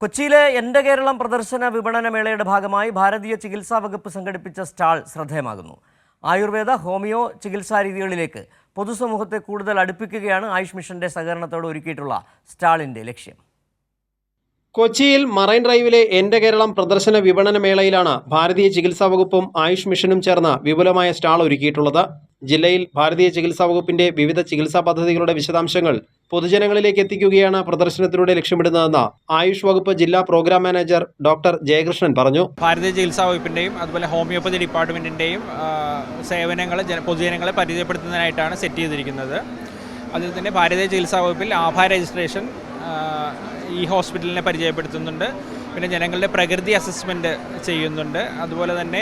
കൊച്ചിയിലെ എൻ്റെ കേരളം പ്രദർശന വിപണന മേളയുടെ ഭാഗമായി ഭാരതീയ ചികിത്സാ വകുപ്പ് സംഘടിപ്പിച്ച സ്റ്റാൾ ശ്രദ്ധേയമാകുന്നു. ആയുർവേദ, ഹോമിയോ ചികിത്സാ രീതികളിലേക്ക് പൊതുസമൂഹത്തെ കൂടുതൽ അടുപ്പിക്കുകയാണ് ആയുഷ് മിഷന്റെ സഹകരണത്തോടെ ഒരുക്കിയിട്ടുള്ള സ്റ്റാളിന്റെ ലക്ഷ്യം. കൊച്ചിയിൽ മറൈൻ ഡ്രൈവിലെ എൻ്റെ കേരളം പ്രദർശന വിപണന മേളയിലാണ് ഭാരതീയ ചികിത്സാ വകുപ്പും ആയുഷ് മിഷനും ചേർന്ന് വിപുലമായ സ്റ്റാൾ ഒരുക്കിയിട്ടുള്ളത്. ജില്ലയിൽ ഭാരതീയ ചികിത്സാ വകുപ്പിന്റെ വിവിധ ചികിത്സാ പദ്ധതികളുടെ വിശദാംശങ്ങൾ പൊതുജനങ്ങളിലേക്ക് എത്തിക്കുകയാണ് പ്രദർശനത്തിലൂടെ ലക്ഷ്യമിടുന്നതെന്ന് ആയുഷ് വകുപ്പ് ജില്ലാ പ്രോഗ്രാം മാനേജർ ഡോക്ടർ ജയകൃഷ്ണൻ പറഞ്ഞു. ഭാരതീയ ചികിത്സാ വകുപ്പിന്റെയും അതുപോലെ ഹോമിയോപ്പതി ഡിപ്പാർട്ട്മെന്റിന്റെയും സേവനങ്ങൾ പൊതുജനങ്ങളെ പരിചയപ്പെടുത്തുന്നതിനായിട്ടാണ് സെറ്റ് ചെയ്തിരിക്കുന്നത്. അതിൽ തന്നെ ഭാരതീയ ചികിത്സാ വകുപ്പിൽ ആഭാര രജിസ്ട്രേഷൻ ഈ ഹോസ്പിറ്റലിനെ പരിചയപ്പെടുത്തുന്നുണ്ട്. പിന്നെ ജനങ്ങളുടെ പ്രകൃതി അസസ്മെൻറ്റ് ചെയ്യുന്നുണ്ട്. അതുപോലെ തന്നെ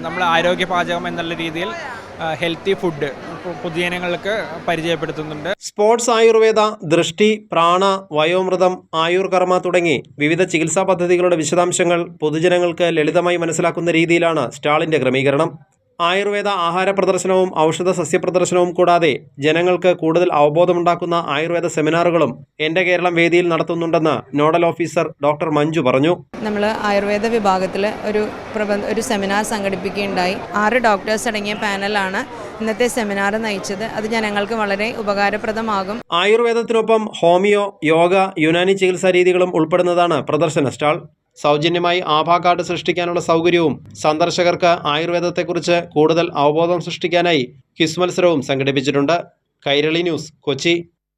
നമ്മൾ ആരോഗ്യ പാചകം എന്നുള്ള രീതിയിൽ ഹെൽത്തി ഫുഡ് പൊതുജനങ്ങൾക്ക് പരിചയപ്പെടുത്തുന്നുണ്ട്. സ്പോർട്സ് ആയുർവേദ, ദൃഷ്ടി, പ്രാണ, വയോമൃതം, ആയുർകർമ്മ തുടങ്ങി വിവിധ ചികിത്സാ പദ്ധതികളുടെ വിശദാംശങ്ങൾ പൊതുജനങ്ങൾക്ക് ലളിതമായി മനസ്സിലാക്കുന്ന രീതിയിലാണ് സ്റ്റാളിന്റെ ക്രമീകരണം. ആയുർവേദ ആഹാര പ്രദർശനവും ഔഷധ സസ്യ പ്രദർശനവും കൂടാതെ ജനങ്ങൾക്ക് കൂടുതൽ അവബോധമുണ്ടാക്കുന്ന ആയുർവേദ സെമിനാറുകളും എൻ്റെ കേരളം വേദിയിൽ നടത്തുന്നുണ്ടെന്ന് നോഡൽ ഓഫീസർ ഡോക്ടർ മഞ്ജു പറഞ്ഞു. നമ്മൾ ആയുർവേദ വിഭാഗത്തിൽ ഒരു സെമിനാർ സംഘടിപ്പിക്കുകയുണ്ടായി. 6 ഡോക്ടേഴ്സ് അടങ്ങിയ പാനലാണ് ഇന്നത്തെ സെമിനാർ നയിച്ചത്. അത് ജനങ്ങൾക്ക് വളരെ ഉപകാരപ്രദമാകും. ആയുർവേദത്തിനൊപ്പം ഹോമിയോ, യോഗ, യുനാനി ചികിത്സാ രീതികളും ഉൾപ്പെടുന്നതാണ് പ്രദർശന സ്റ്റാൾ. സൗജന്യമായി ആഭാ കാർഡ് സൃഷ്ടിക്കാനുള്ള സൗകര്യവും സന്ദർശകർക്ക് ആയുർവേദത്തെക്കുറിച്ച് കൂടുതൽ അവബോധം സൃഷ്ടിക്കാനായി ക്വിസ് മത്സരവും സംഘടിപ്പിച്ചിട്ടുണ്ട്. കൈരളി ന്യൂസ്, കൊച്ചി.